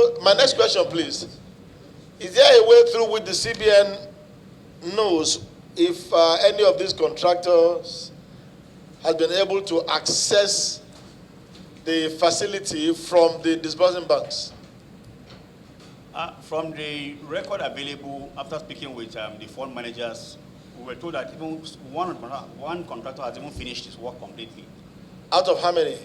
So my next question, please. Is there a way through which the CBN knows if any of these contractors has been able to access the facility from the disbursing banks? From the record available, after speaking with the fund managers, we were told that even one contractor has even finished his work completely. Out of how many?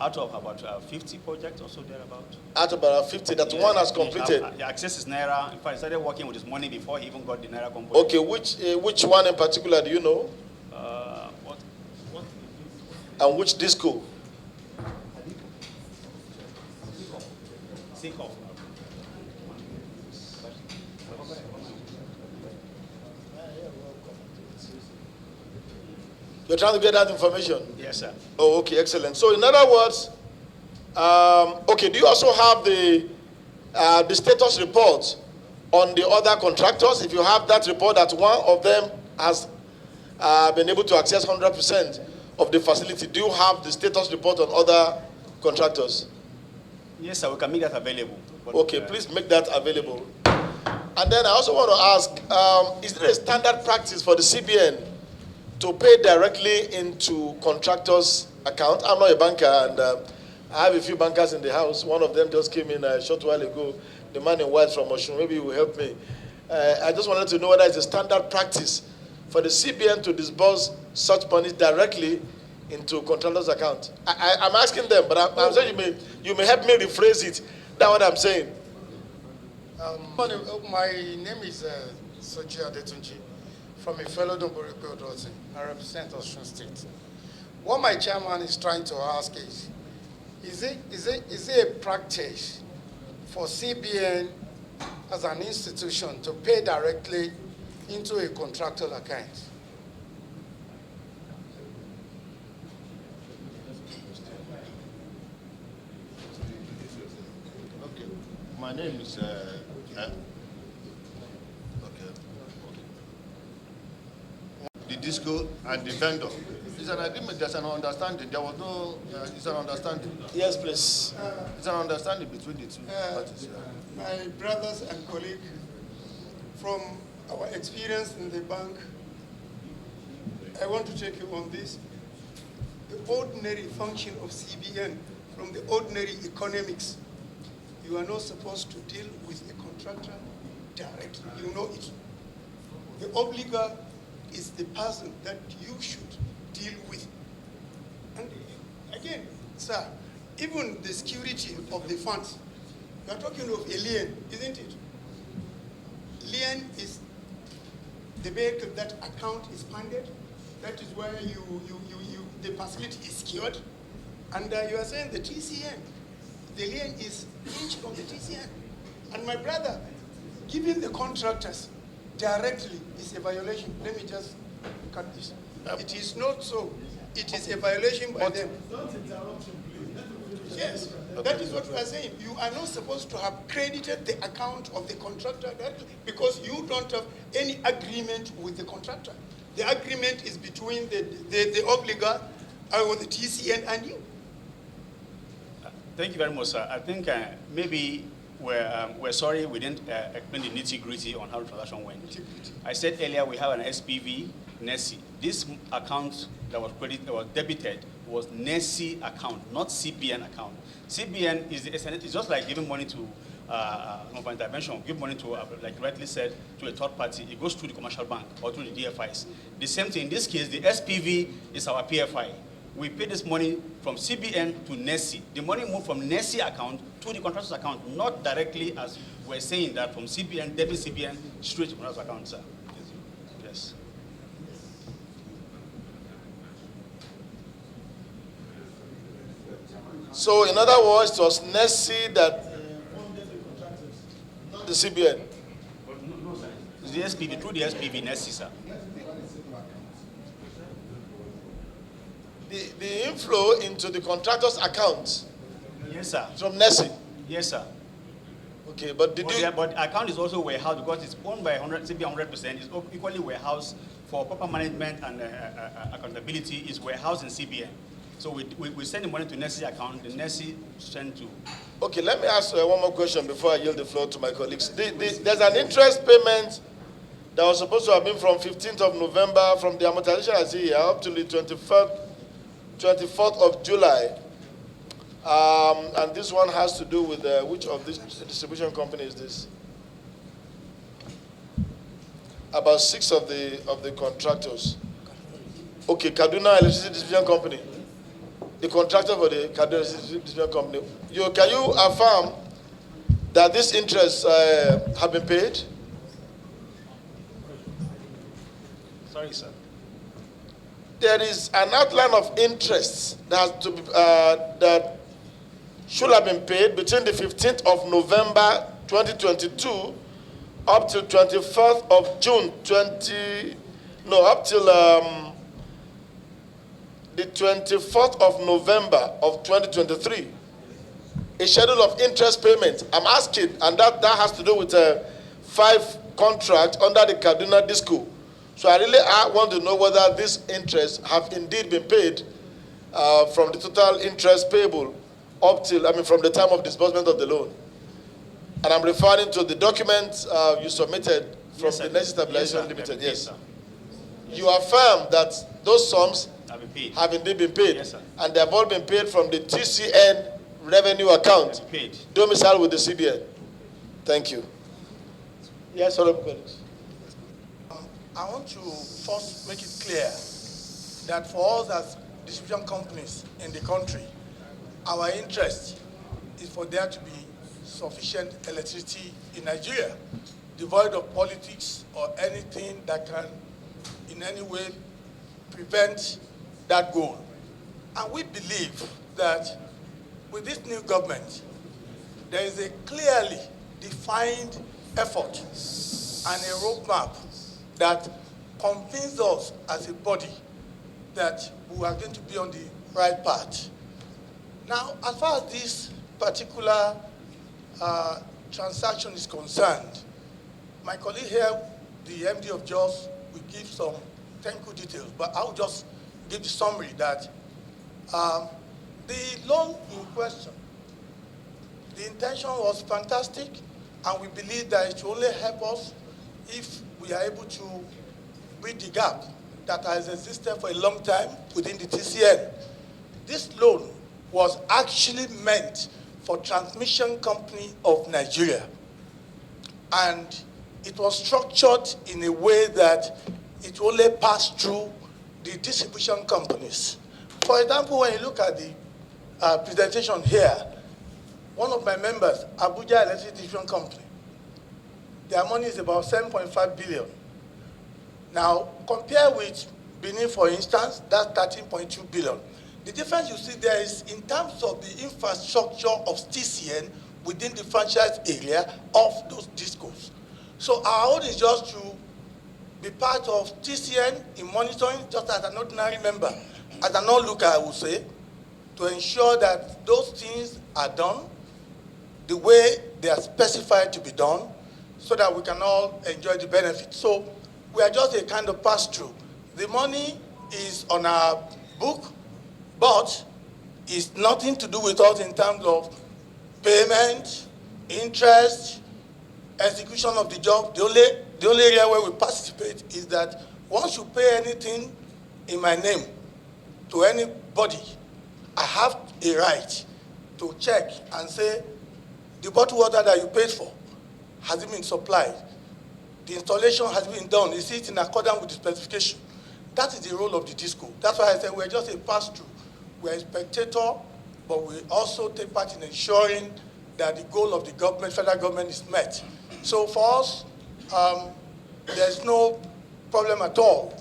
Out of about 50 projects or so thereabout. Out of about 50, that one has completed. The access is Naira. In fact, he started working with his money before he even got the Naira component. Okay, which one in particular do you know? What? And which disco? Think of. You're trying to get that information? Yes, sir. Oh, okay, excellent. So in other words, okay, do you also have the status report on the other contractors? If you have that report that one of them has been able to access 100% of the facility, do you have the status report on other contractors? Yes, sir, we can make that available. But, okay, please make that available. And then I also want to ask, is there a standard practice for the CBN to pay directly into contractors' account? I'm not a banker, and I have a few bankers in the house. One of them just came in a short while ago, the man in white from Oshun. Maybe he will help me. I just wanted to know whether it's a standard practice for the CBN to disburse such money directly into contractors' account. I'm asking them, but I'm saying you may help me rephrase it. That's what I'm saying. My name is Soji Adetunji from a fellow Domboriko Dotty. I represent Osun State. What my chairman is trying to ask is it a practice for CBN as an institution to pay directly into a contractual account? Okay. My name is the disco and the vendor. It's an agreement, there's an understanding. There was no, it's an understanding. Yes, please. It's an understanding between the two parties. My brothers and colleagues, from our experience in the bank, I want to take you on this. The ordinary function of CBN, from the ordinary economics, you are not supposed to deal with a contractor directly. You know it. The obligor is the person that you should deal with. And again, sir, even the security of the funds, you are talking of a lien, isn't it? Lien is the vehicle that account is funded. That is where the facility is secured. And you are saying the TCN, the lien is each from the TCN. And my brother, giving the contractors directly is a violation. Let me just cut this. It is not so. It is a violation by them. Don't interrupt him, please. Yes, that is what we are saying. You are not supposed to have credited the account of the contractor directly because you don't have any agreement with the contractor. The agreement is between the obligor or the TCN and you. Thank you very much, sir. I think maybe we're sorry we didn't explain the nitty-gritty on how the transaction went. I said earlier we have an SPV, NESI. This account that was debited was NESI account, not CBN account. CBN is just like giving money to for intervention, give money to, like rightly said, to a third party. It goes through the commercial bank or through the DFIs. The same thing in this case, the SPV is our PFI. We pay this money from CBN to NESI. The money moved from NESI account to the contractor's account, not directly as we're saying that from CBN, debit CBN, straight to contractor's account, sir. Yes. So in other words, it was NESI that funded the contractors, not the CBN. No, sir. It's the SPV, through the SPV, NESI, sir. The inflow into the contractor's account. Yes, sir. From NESI. Yes, sir. Okay, but did you? But the account is also warehoused because it's owned by CBN 100%. It's equally warehoused for proper management and accountability. Is warehoused in CBN. So we send the money to NESI account, the NESI send to... Okay, let me ask one more question before I yield the floor to my colleagues. There's an interest payment that was supposed to have been from 15th of November, from the amortization I see here, up to the 24th of July. And this one has to do with which of these distribution companies is this? About 6 of the contractors. Okay, Kaduna Electricity Distribution Company. The contractor for the Kaduna Electricity Distribution Company. Can you affirm that these interests have been paid? Sorry, sir. There is an outline of interests that has to be, that should have been paid between the 15th of November 2022 up till 24th of June up till the 24th of November of 2023. A schedule of interest payment. I'm asking, and that has to do with 5 contracts under the Kaduna Disco. So I really want to know whether these interests have indeed been paid from the total interest payable up till, from the time of disbursement of the loan. And I'm referring to the document you submitted from the Next Stabilization Limited. Yes. You affirm that those sums have indeed been paid. Yes, sir. And they have all been paid from the TCN revenue account, domicile with the CBN. Thank you. Yes, Honorable colleagues. I want to first make it clear that for us as distribution companies in the country, our interest is for there to be sufficient electricity in Nigeria, devoid of politics or anything that can in any way prevent that goal. And we believe that with this new government, there is a clearly defined effort and a roadmap that convinces us as a body that we are going to be on the right path. Now, as far as this particular transaction is concerned, my colleague here, the MD of JOS, will give some technical details, but I will just give the summary that the loan in question, the intention was fantastic, and we believe that it will only help us if we are able to bridge the gap that has existed for a long time within the TCN. This loan was actually meant for Transmission Company of Nigeria. And it was structured in a way that it only passed through the distribution companies. For example, when you look at the presentation here, one of my members, Abuja Electric Distribution Company, their money is about 7.5 billion. Now, compare with Benin, for instance, that's 13.2 billion. The difference you see there is in terms of the infrastructure of TCN within the franchise area of those discos. So our own is just to be part of TCN in monitoring, just as an ordinary member, as an onlooker, I would say, to ensure that those things are done the way they are specified to be done, so that we can all enjoy the benefits. So we are just a kind of pass-through. The money is on our book, but it's nothing to do with us in terms of payment, interest, execution of the job. The only area where we participate is that once you pay anything in my name to anybody, I have a right to check and say, the bottled water that you paid for, has it been supplied? The installation has been done. Is it in accordance with the specification? That is the role of the DISCO. That's why I said we're just a pass-through. We're a spectator, but we also take part in ensuring that the goal of the government, federal government, is met. So for us, there's no problem at all.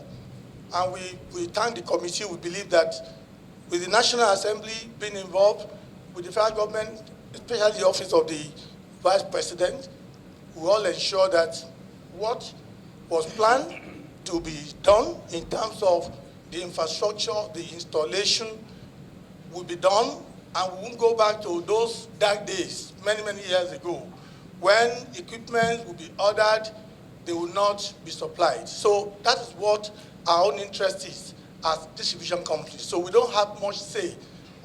And we thank the committee. We believe that with the National Assembly being involved, with the federal government, especially the office of the Vice President, we all ensure that what was planned to be done in terms of the infrastructure, the installation, will be done, and we won't go back to those dark days many, many years ago when equipment will be ordered, they will not be supplied. So that is what our own interest is. as distribution companies. So we don't have much say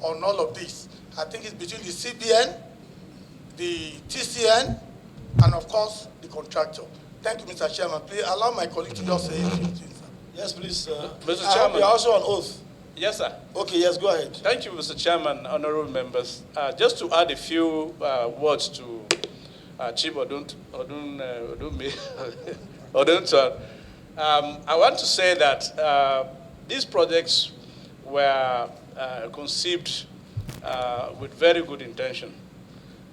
on all of this. I think it's between the CBN, the TCN, and of course, the contractor. Thank you, Mr. Chairman. Please allow my colleague to just say a few things. Yes, please. Mr. Chairman. You are also on oath. Yes, sir. Okay, yes, go ahead. Thank you, Mr. Chairman, honorable members. Just to add a few words to Chief Odunme, I want to say that these projects were conceived with very good intention.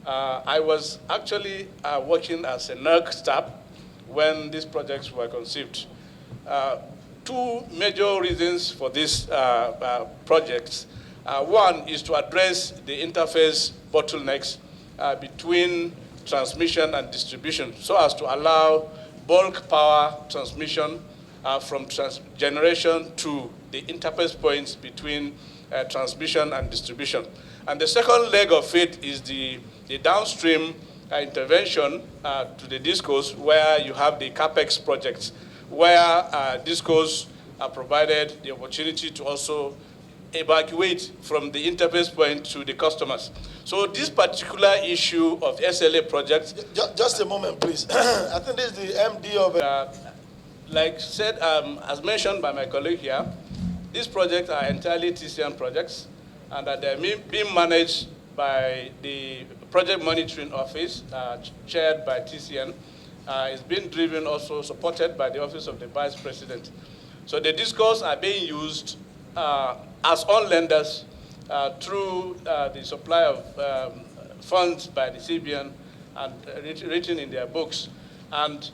I was actually working as a NERC staff when these projects were conceived. Two major reasons for these projects. One is to address the interface bottlenecks between transmission and distribution so as to allow bulk power transmission from generation to the interface points between transmission and distribution. And the second leg of it is the downstream intervention to the DISCOs, where you have the CAPEX projects, where DISCOs are provided the opportunity to also evacuate from the interface point to the customers. So this particular issue of SLA projects... Just a moment, please. I think this is the MD of... like said, as mentioned by my colleague here, these projects are entirely TCN projects, and that they're being managed by the Project Monitoring Office, chaired by TCN. It's been driven, also supported by the Office of the Vice President. So the DISCOs are being used as on-lenders through the supply of funds by the CBN and written in their books. And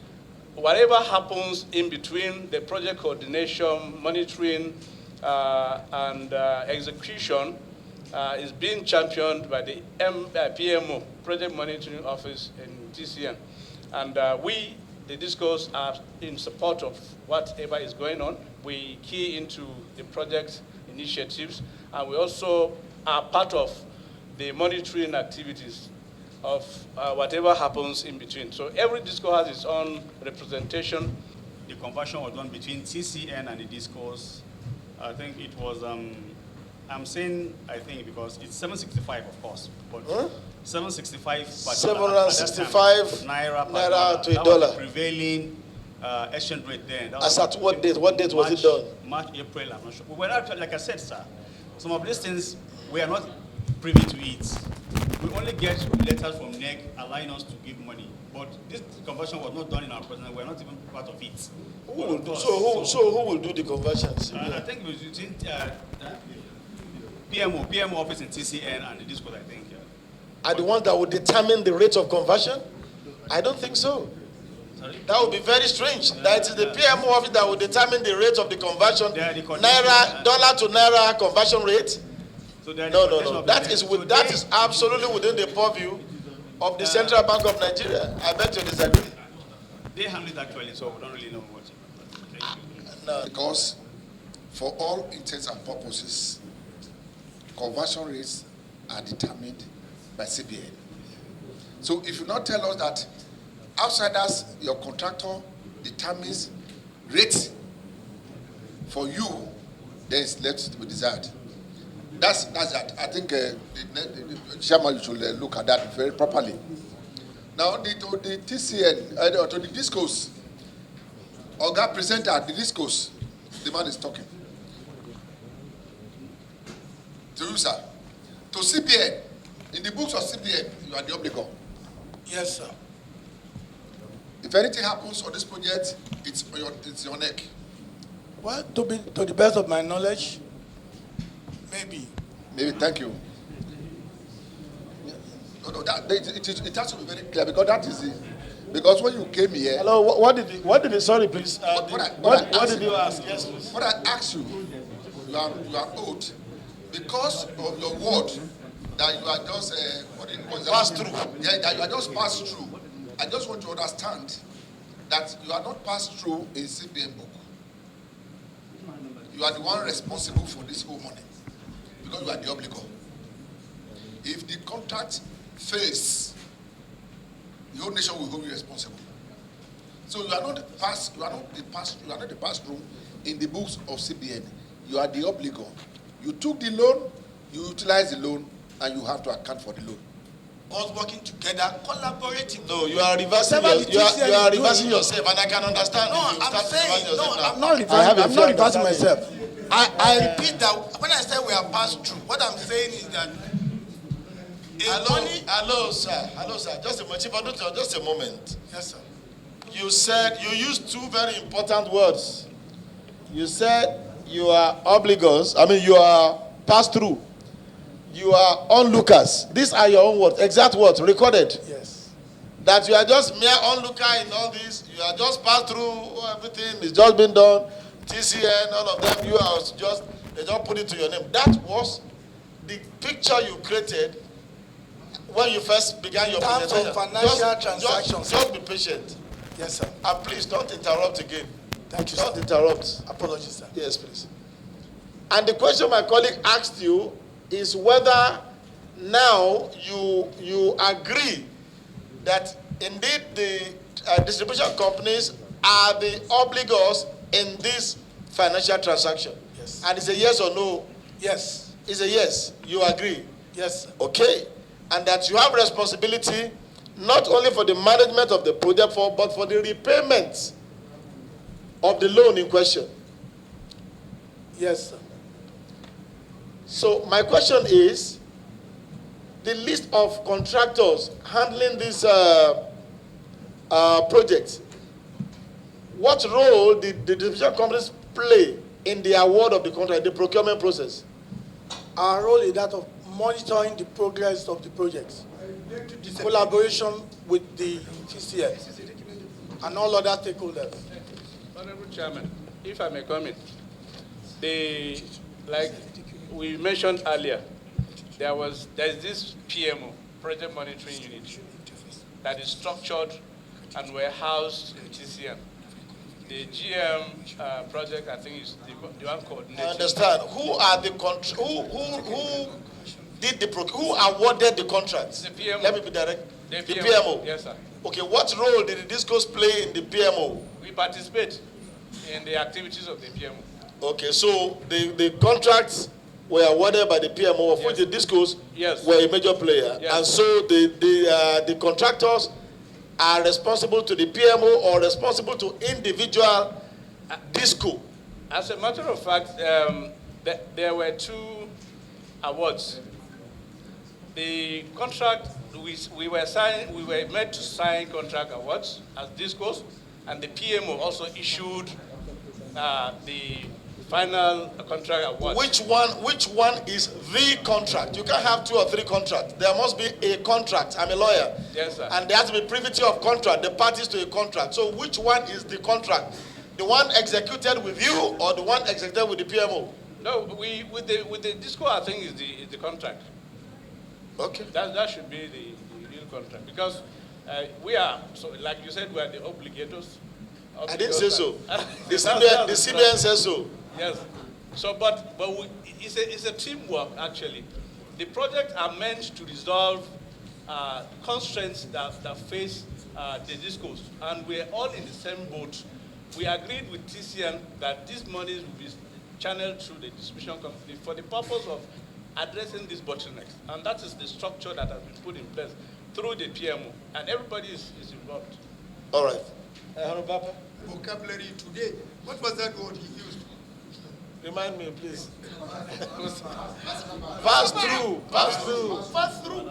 whatever happens in between the project coordination, monitoring, and execution is being championed by the PMO, Project Monitoring Office in TCN. And we, the DISCOs, are in support of whatever is going on. We key into the project initiatives, and we also are part of the monitoring activities of whatever happens in between. So every DISCO has its own representation. The conversion was done between TCN and the DISCOs. I think it was, I'm saying, I think, because it's 765, of course, but 765 per 765 naira per naira to a that dollar. was the prevailing exchange rate then. As at what date? What date was it done? March, April, I'm not sure. We were not, like I said, sir, some of these things, we are not privy to it. We only get letters from NEC allowing us to give money. But this conversion was not done in our president. We're not even part of it. Who will do the conversions? I think it was between PMO office in TCN and the DISCOs, I think. Are the ones that will determine the rate of conversion? I don't think so. Sorry? That would be very strange. That it is the PMO office that will determine the rate of the conversion, dollar to naira conversion rate. So No. That is absolutely within the purview of the Central Bank of Nigeria. I beg to disagree. They handle it actually, so we don't really know what. No. Because for all intents and purposes, conversion rates are determined by CBN. So if you not tell us that outsiders, your contractor determines rate for you, then it's left to be desired. That's that. I think the chairman should look at that very properly. Now, to the TCN, to the DISCOs, Oga presenter at the DISCOs, the man is talking. To you, sir. To CBN, in the books of CBN, you are the obligor. Yes, sir. If anything happens on this project, it's your neck. Well, to the best of my knowledge, maybe. Maybe, thank you. No, it has to be very clear because that is it. Because when you came here... Hello, what did you, sorry please. What did you ask? Yes, please. What I asked you, you are owed because of your word that you are just... Pass through. Yeah, that you are just passed through. I just want to understand that you are not passed through in CBN book. You are the one responsible for this whole money because you are the obligor. If the contract fails, the whole nation will hold you responsible. So you are not the pass through in the books of CBN. You are the obligor. You took the loan, you utilized the loan, and you have to account for the loan. Us working together, collaborating. No, you are reversing, you are reversing yourself, and I can understand. No, if you I'm start saying, reversing no, yourself I'm now. not reversing, I'm not reversing understanding. myself. I repeat that when I say we are passed through, what I'm saying is that Hello, sir. Just a moment. Chief Auditor, just a moment. Yes, sir. You said, you used two very important words. You said you are obligors, you are passed through. You are onlookers. These are your own words, exact words, recorded. Yes. That you are just mere onlooker in all this. You are just passed through everything. It's just been done. TCN, all of them, they just put it to your name. That was the picture you created when you first began your presentation. Terms of financial transactions. Just be patient. Yes, sir. And please don't interrupt again. Thank you, Don't sir. interrupt. Apologies, sir. Yes, please. And the question my colleague asked you is whether now you agree that indeed the distribution companies are the obligors in this financial transaction. Yes. And it's a yes or no? Yes. It's a yes. You agree? Yes, sir. Okay. And that you have responsibility not only for the management of the project, but for the repayment of the loan in question. Yes, sir. So my question is, the list of contractors handling this project, what role did the distribution companies play in the award of the contract, the procurement process? Our role is that of monitoring the progress of the project, collaboration with the TCN and all other stakeholders. Honorable Chairman, if I may comment, like we mentioned earlier, there's this PMO, Project Monitoring Unit, that is structured and warehoused in TCN. The GM project, I think, is the one coordinated. I understand. Who are the who awarded the contracts? The PMO. Let me be direct. The PMO. Yes, sir. Okay, what role did the discos play in the PMO? We participate in the activities of the PMO. Okay, so the contracts were awarded by the PMO, of which the discos were a major player. Yes. And so the contractors are responsible to the PMO or responsible to individual disco. As a matter of fact, there were two awards. The contract, we were meant to sign contract awards as discos, and the PMO also issued the final contract award. Which one is the contract? You can't have two or three contracts. There must be a contract. I'm a lawyer. Yes, sir. And there has to be privity of contract, the parties to a contract. So which one is the contract? The one executed with you or the one executed with the PMO? No, with the disco, I think is the contract. Okay. That should be the real contract, because we are, so like you said, we are the obligators. I didn't say so. The That's CBN says so. Yes. So, but it's a teamwork, actually. The projects are meant to resolve constraints that face the discos, and we're all in the same boat. We agreed with TCN that these monies will be channeled through the distribution company for the purpose of addressing these bottlenecks, and that is the structure that has been put in place through the PMO, and everybody is involved. All right. Vocabulary today. What was that word he used? Remind me, please. Pass through. Pass through. Pass through.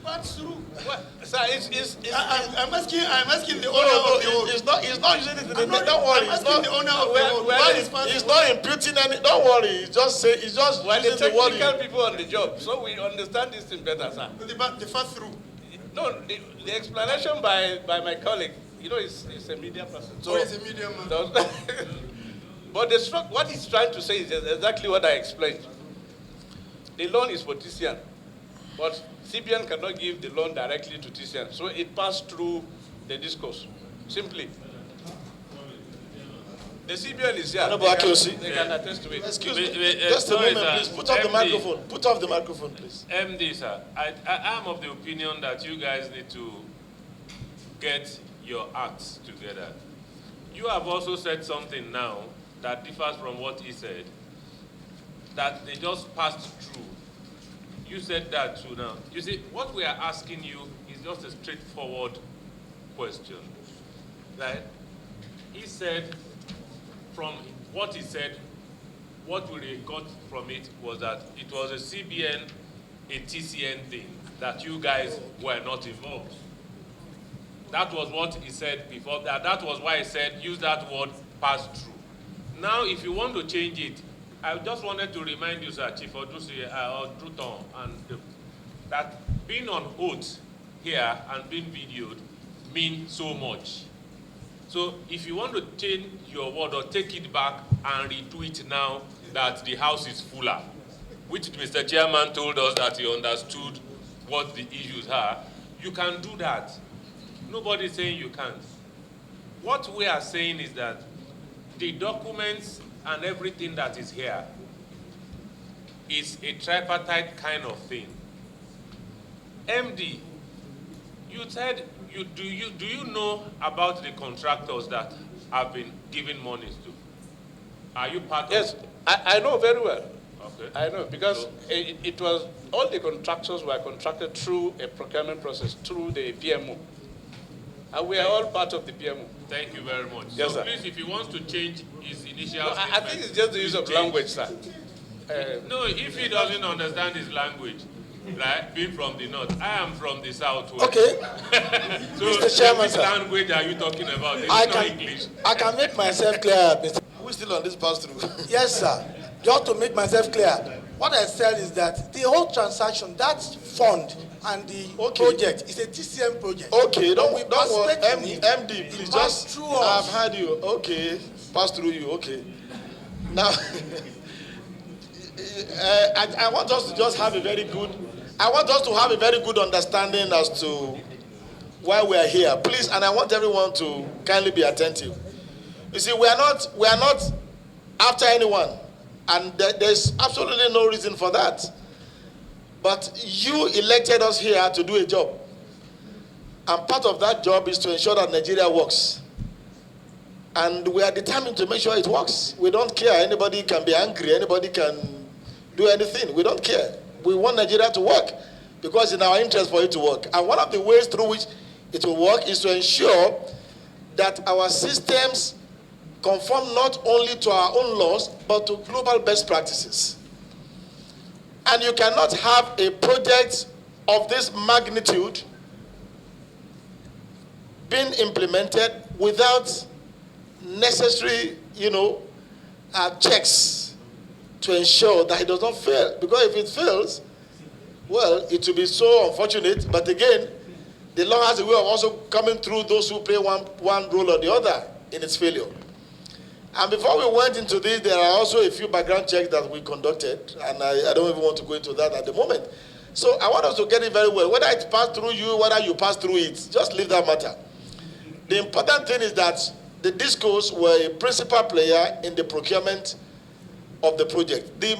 Pass through. What? Sir, I'm asking the owner of the word. It's not using it. Don't worry. I'm asking the owner of the word. He's not imputing any. Don't worry. He's just using the the word. technical people on the job, so we understand this thing better, sir. The pass through. No, the explanation by my colleague, he's a media person. So he's a media man. But what he's trying to say is exactly what I explained. The loan is for TCN, but CBN cannot give the loan directly to TCN, so it passed through the discourse, simply. The CBN is here. They can attest to it. Excuse me. Just a moment, please. Put off the microphone. Put off the microphone, please. MD, sir, I am of the opinion that you guys need to get your acts together. You have also said something now that differs from what he said, that they just passed through. You said that too now. You see, what we are asking you is just a straightforward question. Right? He said, from what he said, what we got from it was that it was a CBN, a TCN thing, that you guys were not involved. That was what he said before. That was why he said, use that word, pass through. Now, if you want to change it, I just wanted to remind you, sir, Chief Odusi, or Druton, that being on oath here and being videoed means so much. So if you want to change your word or take it back and retweet now that the house is fuller, which Mr. Chairman told us that he understood what the issues are, you can do that. Nobody is saying you can't. What we are saying is that the documents and everything that is here is a tripartite kind of thing. MD, you said, do you know about the contractors that have been given monies to? Are you part of? Yes, I know very well. Okay. I know, because it was, all the contractors were contracted through a procurement process, through the PMO. And we are all part of the PMO. Thank you very much. Yes, so sir. please, if he wants to change his initial No, I think it's just the use of language, sir. No, if he doesn't understand his language, right, being from the north, I am from the southwest. Okay. So Mr. Chairman, which sir, language are you talking about? It's I not can, English. I can make myself clear, Mr. Are we still on this pass-through? Yes, sir. Just to make myself clear, what I said is that the whole transaction, that fund and the project is a TCN project. Okay, don't worry. participate in it. MD, please Pass just, through us. I've heard you. Okay, pass through you. Okay. Now, I want us to just have a very good, understanding as to why we are here. Please, and I want everyone to kindly be attentive. You see, we are not after anyone, and there's absolutely no reason for that. But you elected us here to do a job. And part of that job is to ensure that Nigeria works. And we are determined to make sure it works. We don't care. Anybody can be angry. Anybody can do anything. We don't care. We want Nigeria to work because it's in our interest for it to work. And one of the ways through which it will work is to ensure that our systems conform not only to our own laws, but to global best practices. And you cannot have a project of this magnitude being implemented without necessary, checks to ensure that it does not fail. Because if it fails, well, it will be so unfortunate. But again, the law has a way of also coming through those who play one role or the other in its failure. And before we went into this, there are also a few background checks that we conducted, and I don't even want to go into that at the moment. So I want us to get it very well. Whether it passed through you, whether you pass through it, just leave that matter. The important thing is that the DISCOs were a principal player in the procurement of the project. The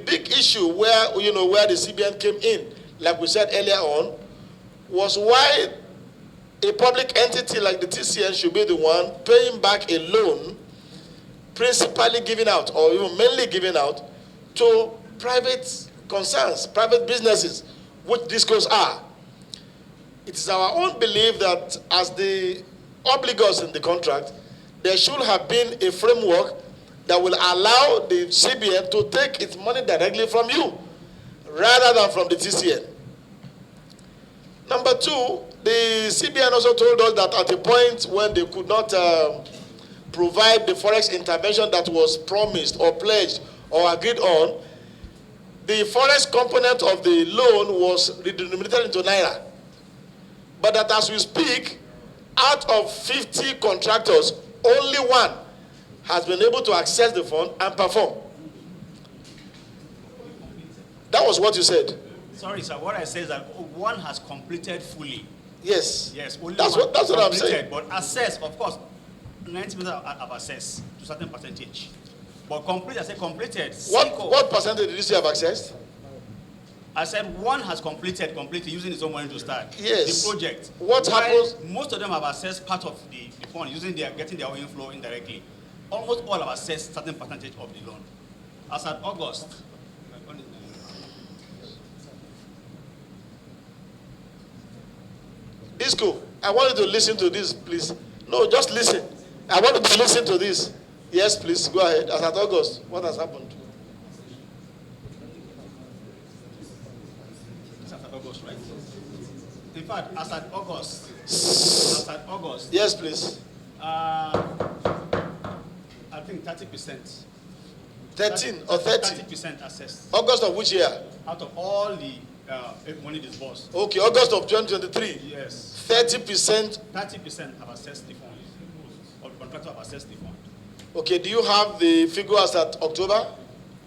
big issue where the CBN came in, like we said earlier on, was why a public entity like the TCN should be the one paying back a loan, principally given out, or even mainly given out, to private concerns, private businesses, which DISCOs are. It is our own belief that as the obligors in the contract, there should have been a framework that will allow the CBN to take its money directly from you, rather than from the TCN. Number two, the CBN also told us that at a point when they could not provide the forex intervention that was promised or pledged or agreed on, the forex component of the loan was redenominated into Naira. But that as we speak, out of 50 contractors, only one has been able to access the fund and perform. That was what you said. Sorry, sir. What I said is that one has completed fully. Yes. Yes, only that's one what I'm saying. But assess, of course, 90% have assessed to a certain percentage. But complete, I said completed. What percentage did you say have accessed? I said one has completed completely using his own money to start Yes. the project. What happens? Most of them have assessed part of the fund using getting their own inflow indirectly. Almost all have assessed certain percentage of the loan. as at August, Disco, I want you to listen to this, please. No, just listen. I want you to listen to this. Yes, please, go ahead. As at August, what has happened? as at August, right? In fact, as at August, Yes, please. I think 30%. 13 or 30? 30% assessed August of which year? out of all the money disbursed. Okay, August of 2023. Yes. 30%. 30% have assessed the fund, or the contractor have assessed the fund. Okay, do you have the figures at October?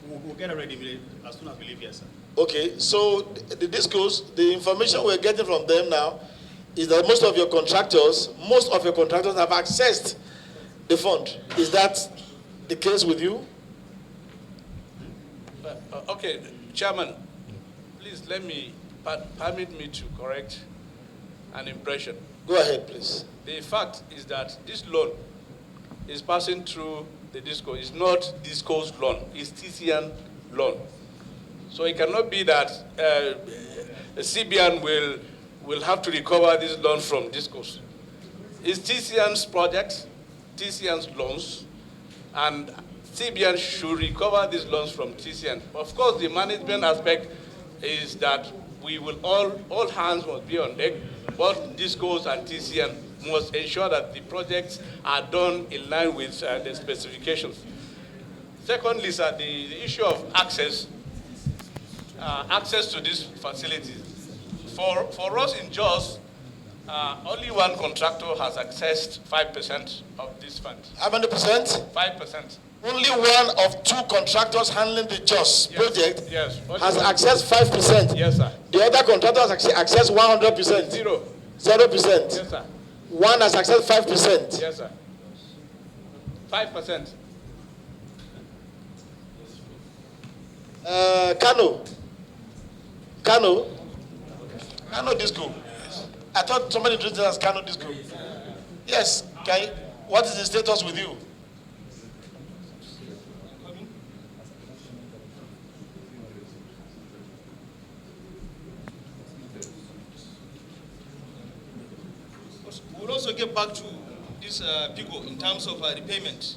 We'll get it ready as soon as we leave here, sir. Okay, so the discourse, the information we're getting from them now is that most of your contractors have accessed the fund. Is that the case with you? Okay, Chairman, please permit me to correct an impression. Go ahead, please. The fact is that this loan is passing through the DISCO. It's not DISCO's loan, it's TCN loan. So it cannot be that the CBN will have to recover this loan from DISCOs. It's TCN's project, TCN's loans, and CBN should recover these loans from TCN. Of course, the management aspect is that we will all hands must be on deck. Both DISCOs and TCN must ensure that the projects are done in line with the specifications. Secondly, sir, the issue of access to these facilities. For us in JOS, only one contractor has accessed 5% of this fund. How many percent? 5%. Only one of two contractors handling the JOS project Yes. has accessed 5%. Yes, sir. The other contractor has accessed 100%. 0%. Yes, sir. One has accessed 5%. Yes, sir. 5%. Kano Disco. I thought somebody introduced it as Kano Disco. Yes. What is the status with you? We'll also get back to this PIGO in terms of repayment.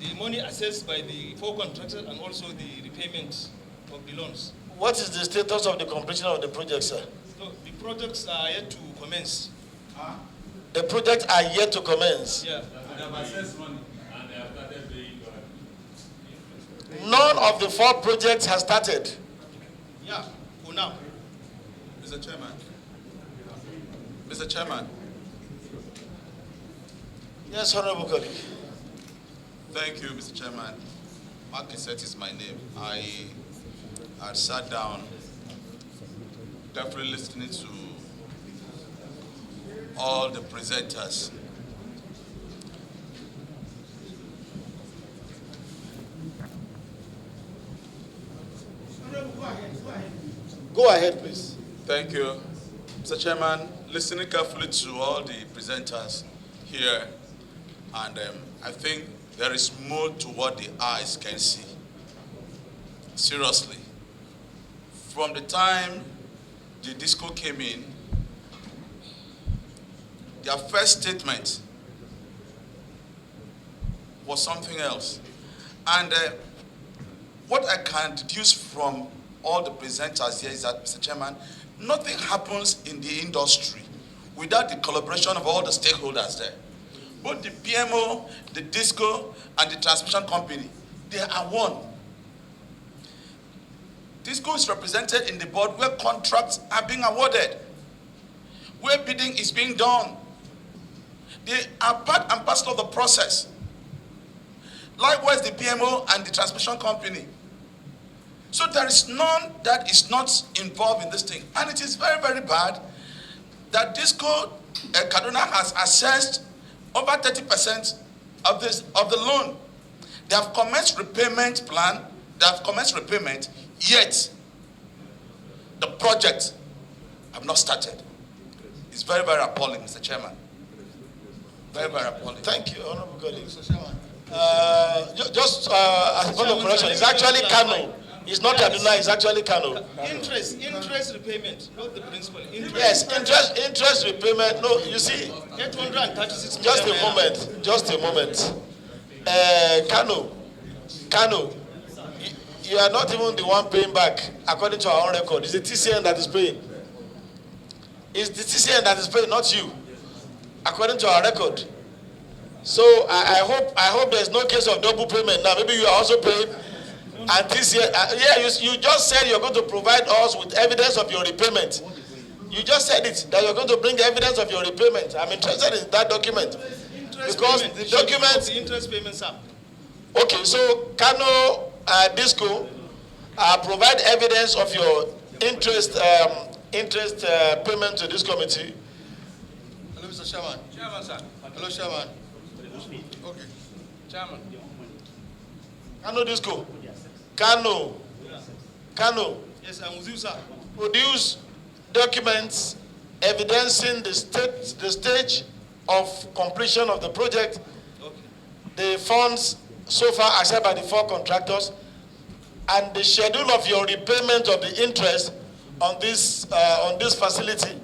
The money assessed by the four contractors and also the repayment of the loans. What is the status of the completion of the project, sir? So the projects are yet to commence. The projects are yet to commence. Yeah. They have assessed money and they have started paying. None of the four projects has started. Yeah, for now. Mr. Chairman. Mr. Chairman. Yes, Honorable colleague. Thank you, Mr. Chairman. Mark Kisset is my name. I sat down, carefully listening to all the presenters. Go ahead, please. Thank you. Mr. Chairman, listening carefully to all the presenters here, and I think there is more to what the eyes can see. Seriously. From the time the DISCO came in, their first statement was something else. And what I can deduce from all the presenters here is that, Mr. Chairman, nothing happens in the industry without the collaboration of all the stakeholders there. Both the PMO, the DISCO, and the transmission company, they are one. DISCO is represented in the board where contracts are being awarded, where bidding is being done. They are part and parcel of the process. Likewise, the PMO and the transmission company. So there is none that is not involved in this thing. And it is very, very bad that DISCO Kaduna has assessed over 30% of the loan. They have commenced repayment plan, they have commenced repayment, yet the project have not started. It's very, very appalling, Mr. Chairman. Very, very appalling. Thank you, Honorable colleague. Mr. Chairman. Just as a point of correction, it's actually Kano. It's not Kaduna, it's actually Kano. Interest repayment, not the principal. Yes, interest repayment. No, you see. 836 Just a moment. Kano, you are not even the one paying back according to our own record. It's the TCN that is paying. It's the TCN that is paying, not you, according to our record. So I hope there's no case of double payment now. Maybe you are also paying. And TCN, you just said you're going to provide us with evidence of your repayment. You just said it, that you're going to bring evidence of your repayment. I'm interested in that document. Because the document... The interest payments are. Okay, so Kano Disco provide evidence of your interest payment to this committee. Hello, Mr. Chairman. Chairman, sir. Hello, Chairman. Okay. Chairman. Kano Disco. Kano. Yes, I'm with you, sir. Produce documents evidencing the stage of completion of the project, the funds so far accepted by the 4 contractors, and the schedule of your repayment of the interest on this facility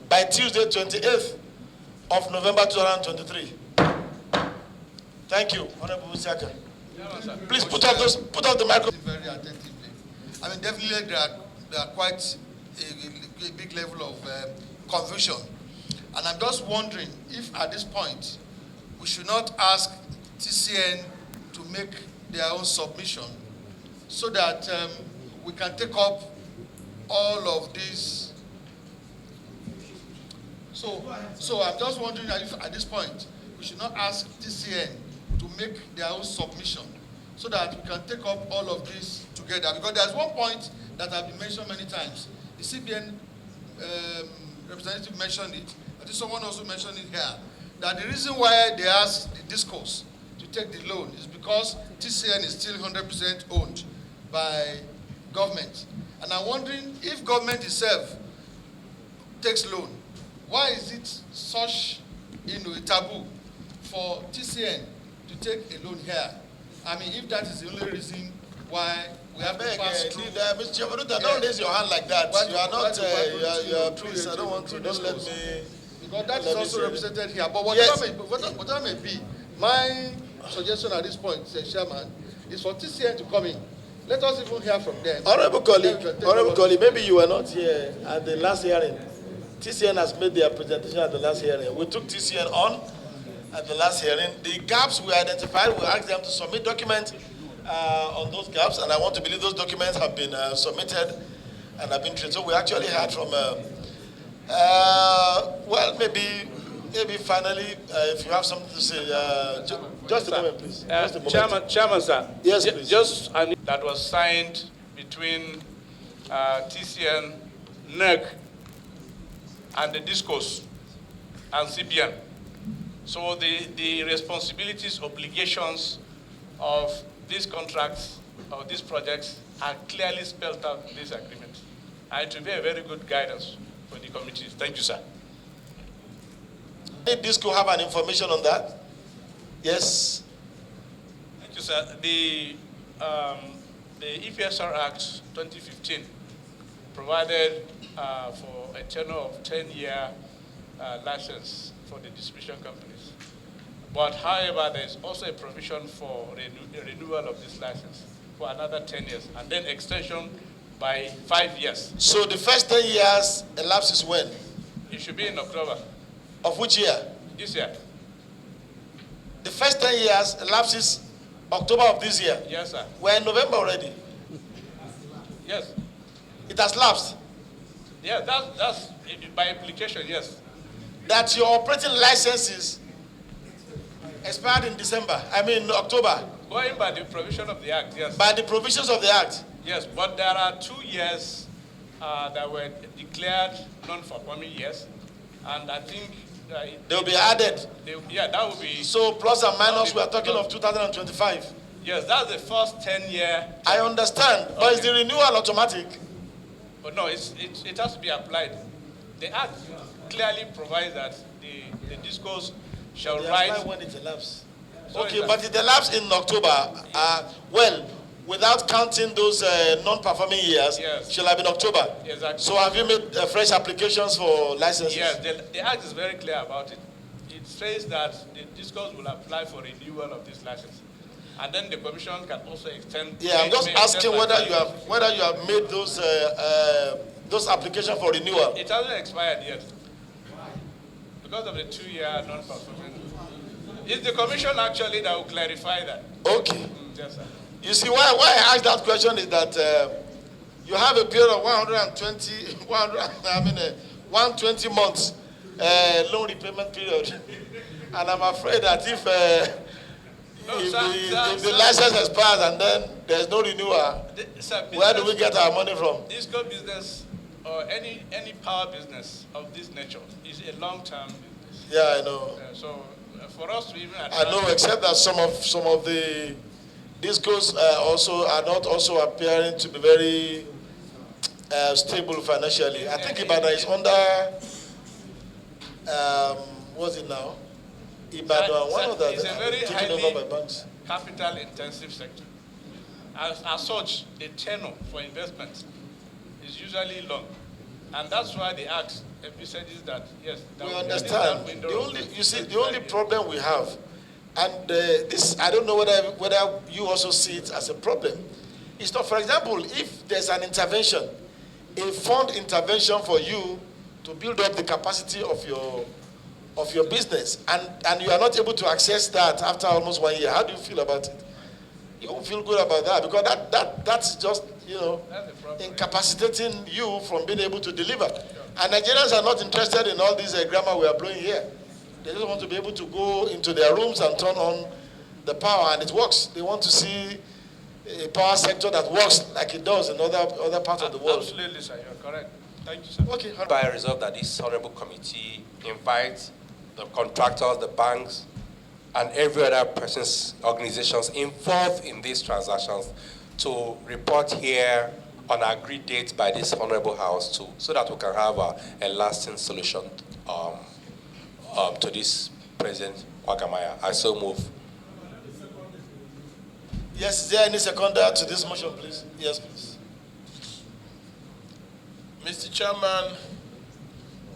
by Tuesday, 28th of November 2023. Thank you, Honorable Musiaka. Please put up the microphone. Very attentively. I mean, definitely there are quite a big level of confusion. And I'm just wondering if at this point we should not ask TCN to make their own submission so that we can take up all of these. So I'm just wondering if at this point we should not ask TCN to make their own submission so that we can take up all of this together. Because there's one point that has been mentioned many times. The CBN representative mentioned it. I think someone also mentioned it here. That the reason why they asked the discos to take the loan is because TCN is still 100% owned by government. And I'm wondering if government itself takes loan, why is it such a taboo for TCN to take a loan here? I mean, if that is the only reason why we have to pass through. Mr. Chairman, don't raise your hand like that. You are not, please, I don't want to, don't let me. Because that is also represented here. But whatever may be, my suggestion at this point, Mr. Chairman, is for TCN to come in. Let us even hear from them. Honorable colleague, maybe you were not here at the last hearing. TCN has made their presentation at the last hearing. We took TCN on at the last hearing. The gaps we identified, we asked them to submit documents on those gaps, and I want to believe those documents have been submitted and have been treated. So we actually heard from, well, maybe finally, if you have something to say, just a moment, please. Just a moment. Chairman, sir. Yes, please. Just that was signed between TCN, NEC, and the DISCOs and CBN. So the responsibilities, obligations of these contracts, of these projects, are clearly spelled out in this agreement. And it will be a very good guidance for the committees. Thank you, sir. Did DISCO have an information on that? Yes. Thank you, sir. The EPSR Act 2015 provided for a tenure of 10-year license for the distribution companies. But however, there's also a provision for renewal of this license for another 10 years, and then extension by 5 years. So the first 10 years elapses when? It should be in October. Of which year? This year. The first 10 years elapses October of this year? Yes, sir. We're in November already. Yes. It has lapsed? Yeah, that's by implication, yes. That your operating licenses expired in October? Going by the provision of the Act, yes. By the provisions of the Act? Yes, but there are 2 years that were declared non-performing years, and I think they'll be added. That will be. So plus and minus, we are talking of 2025. Yes, that's the first 10-year. I understand, okay. But is the renewal automatic? But no, it has to be applied. The Act clearly provides that the DISCOs shall write when it elapses. So Okay, but it elapsed in October. Well, without counting those non-performing years, Yes. shall have been October. Exactly. So have you made fresh applications for licenses? Yes, the Act is very clear about it. It says that the discos will apply for renewal of this license. And then the Commission can also extend. Yeah, I'm just asking whether you have made those applications for renewal. It hasn't expired yet. Because of the 2-year non-performing. It's the Commission actually that will clarify that. Okay. Yes, sir. You see, why I asked that question is that you have a period of 120 months loan repayment period. And I'm afraid that if the license expires and then there's no renewal, where do we get our money from? Disco business or any power business of this nature is a long-term business. Yeah, I know. So for us to even I know, except that some of the discos also are not also appearing to be very stable financially. I think Ibadan is under what's it now? Ibadan, one of the it's a very taken over by banks. capital-intensive sector. As such, the tenor for investment is usually long, and that's why the Act emphasizes that yes. We understand. The only problem we have, and this I don't know whether you also see it as a problem, is that, for example, if there's an intervention, a fund intervention for you to build up the capacity of your business, and you are not able to access that after almost 1 year, how do you feel about it? You won't feel good about that, because that's just, incapacitating you from being able to deliver. And Nigerians are not interested in all this grammar we are blowing here. They just want to be able to go into their rooms and turn on the power, and it works. They want to see a power sector that works like it does in other parts of the world. Absolutely, sir. You're correct. Thank you, sir. Okay. By resolve that this honorable committee invites the contractors, the banks, and every other person's organizations involved in these transactions to report here on agreed dates by this honorable house too, so that we can have a lasting solution to this present quagmire. I so move. Yes, is there any seconder to this motion, please? Yes, please. Mr. Chairman,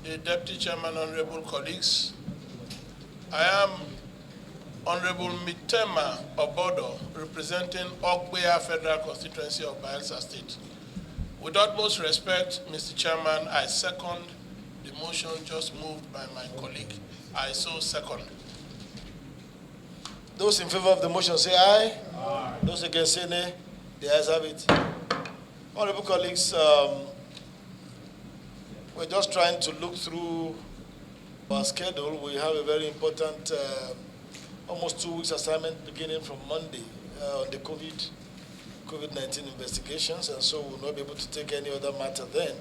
the Deputy Chairman, honorable colleagues, I am Honorable Mitema Obodo, representing Ogbea Federal Constituency of Bayelsa State. With utmost respect, Mr. Chairman, I second the motion just moved by my colleague. I so second. Those in favor of the motion say aye. Aye. Those against say nay. The ayes have it. Honorable colleagues, we're just trying to look through our schedule. We have a very important, almost 2 weeks assignment beginning from Monday on the COVID-19 investigations, and so we'll not be able to take any other matter then.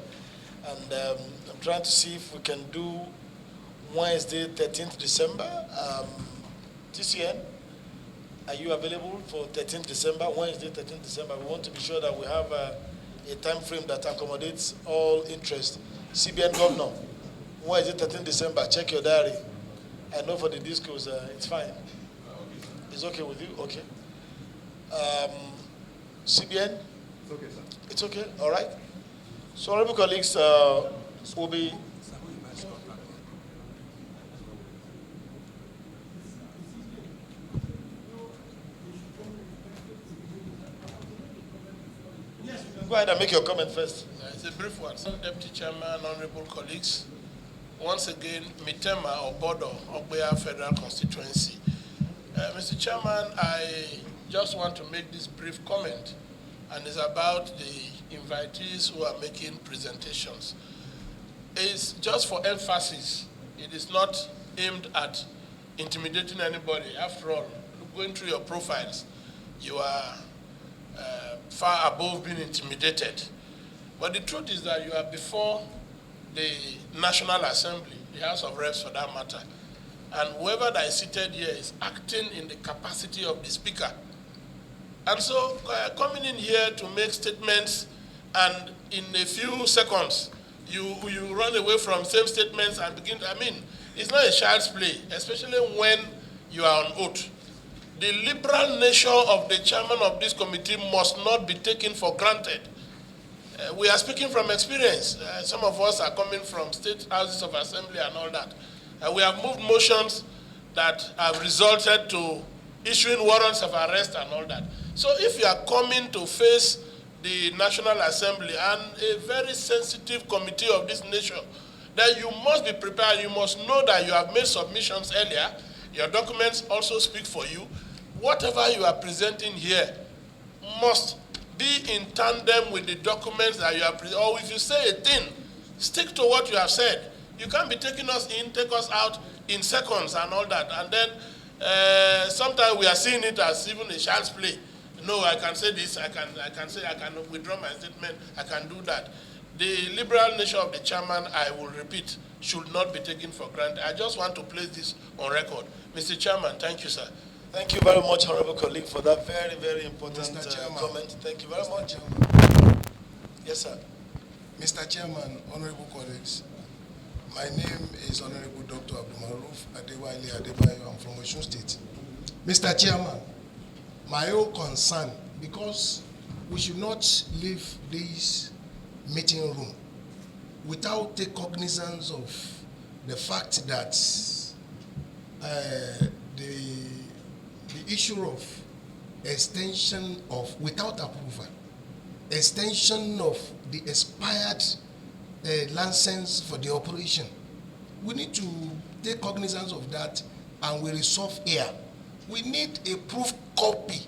And I'm trying to see if we can do Wednesday, 13th December. TCN, are you available for 13th December, Wednesday, 13th December? We want to be sure that we have a time frame that accommodates all interest. CBN Governor, Wednesday, 13th December, check your diary. I know for the discos, it's fine. It's okay with you? Okay. CBN? It's okay, sir. It's okay? All right. So, honorable colleagues, will be... Go ahead and make your comment first. It's a brief one. Deputy Chairman, honorable colleagues, once again, Mitema Obodo, Ogbea Federal Constituency. Mr. Chairman, I just want to make this brief comment, and it's about the invitees who are making presentations. It's just for emphasis. It is not aimed at intimidating anybody. After all, going through your profiles, you are far above being intimidated. But the truth is that you are before the National Assembly, the House of Reps for that matter, and whoever that is seated here is acting in the capacity of the Speaker. And so coming in here to make statements, and in a few seconds, you run away from same statements and begin to, it's not a child's play, especially when you are on oath. the liberal nature of the chairman of this committee must not be taken for granted. We are speaking from experience. Some of us are coming from state houses of assembly and all that. We have moved motions that have resulted to issuing warrants of arrest and all that. So if you are coming to face the National Assembly and a very sensitive committee of this nature, then you must be prepared. You must know that you have made submissions earlier. Your documents also speak for you. Whatever you are presenting here must be in tandem with the documents that you are presenting. Or if you say a thing, stick to what you have said. You can't be taking us in, take us out in seconds and all that. And then sometimes we are seeing it as even a child's play. No, I can say this, I can withdraw my statement, I can do that. The liberal nature of the chairman, I will repeat, should not be taken for granted. I just want to place this on record. Mr. Chairman, thank you, sir. Thank you very much, honorable colleague, for that very, very important comment. Thank you very much. Yes, sir. Mr. Chairman, honorable colleagues, my name is Honorable Dr. Abdulmaruf Adewale Adebayo. I'm from Osun State. Mr. Chairman, my own concern, because we should not leave this meeting room without taking cognizance of the fact that the issue of extension of, without approval, extension of the expired license for the operation. We need to take cognizance of that and we resolve here. We need a proof copy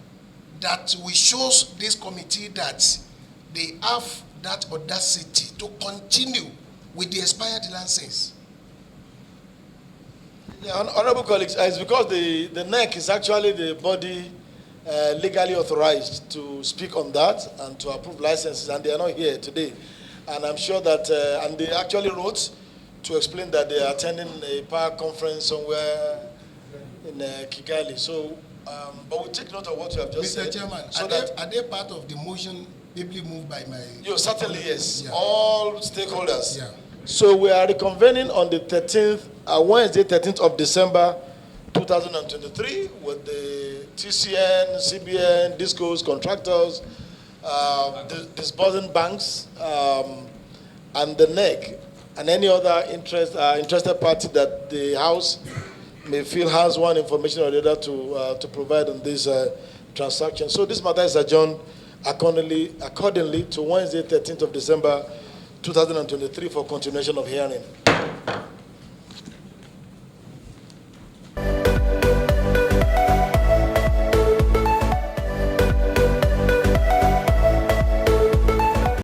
that will show this committee that they have that audacity to continue with the expired license. Yeah, honorable colleagues, it's because the NEC is actually the body legally authorized to speak on that and to approve licenses, and they are not here today. And I'm sure that, and they actually wrote to explain that they are attending a PAC conference somewhere in Kigali. So, but we take note of what you have just said. Mr. Chairman, so are they part of the motion ably moved by my... Certainly, yes. Yeah. All stakeholders. Yeah. So we are reconvening on the 13th, Wednesday, 13th of December, 2023, with the TCN, CBN, discos, contractors, disbursing banks, and the NEC, and any other interested party that the House may feel has one information or the other to provide on this transaction. So this matter is adjourned accordingly to Wednesday, 13th of December, 2023 for continuation of hearing.